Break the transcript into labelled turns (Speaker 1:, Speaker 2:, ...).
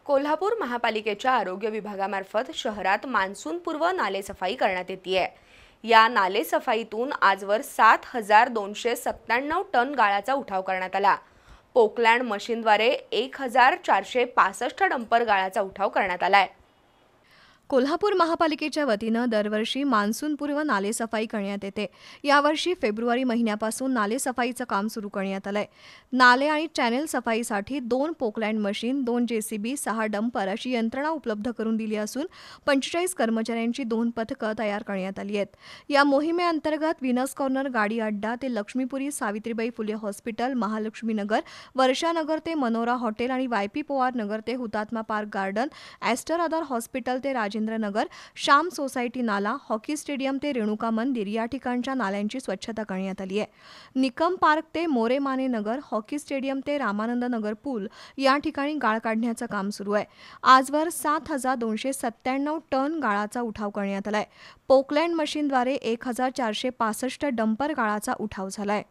Speaker 1: कोल्हापूर महापालिकेच्या आरोग्य विभागामार्फत शहरात मान्सूनपूर्व नालेसफाई करण्यात येतेय। या नालेसफाईतून आजवर 7,297 टन गाळाचा उठाव करण्यात आला। पोकलँड मशीनद्वारे 1,465 डंपर गाळाचा उठाव करण्यात आलाय।
Speaker 2: कोल्हापूर महापालिकेच्या वतीनं दरवर्षी मान्सूनपूर्व नालेसफाई करण्यात येते। यावर्षी फेब्रुवारी महिन्यापासून नालेसफाईचं काम सुरू करण्यात आलंय। नाले आणि चॅनेल सफाईसाठी 2 पोकलँड मशीन, 2 JCB, 6 डंपर अशी यंत्रणा उपलब्ध करून दिली असून 45 कर्मचाऱ्यांची 2 पथकं तयार करण्यात आली आहेत। या मोहिमेअंतर्गत विनस कॉर्नर गाडी अड्डा ते लक्ष्मीपुरी सावित्रीबाई फुले हॉस्पिटल, महालक्ष्मी नगर, वर्षा नगर ते मनोरा हॉटेल आणि YP पवार नगर ते हुतात्मा पार्क गार्डन, ॲस्टर आधार हॉस्पिटल ते राजेंद्र नगर, श्याम सोसायटी नाला, हॉकी स्टेडियम ते रेणुका मंदिर या ठिकाणच्या नाल्यांची स्वच्छता करण्यात आली आहे। निकम पार्क ते मोरेमाने नगर, हॉकी स्टेडियम ते रामानंद नगर पूल या ठिकाणी गाळ काढण्याचं काम सुरू आहे। आजवर 7,297 टन गाळाचा उठाव करण्यात आलाय। पोकलँड मशीनद्वारे 1,465 डंपर गाळाचा उठाव झालाय।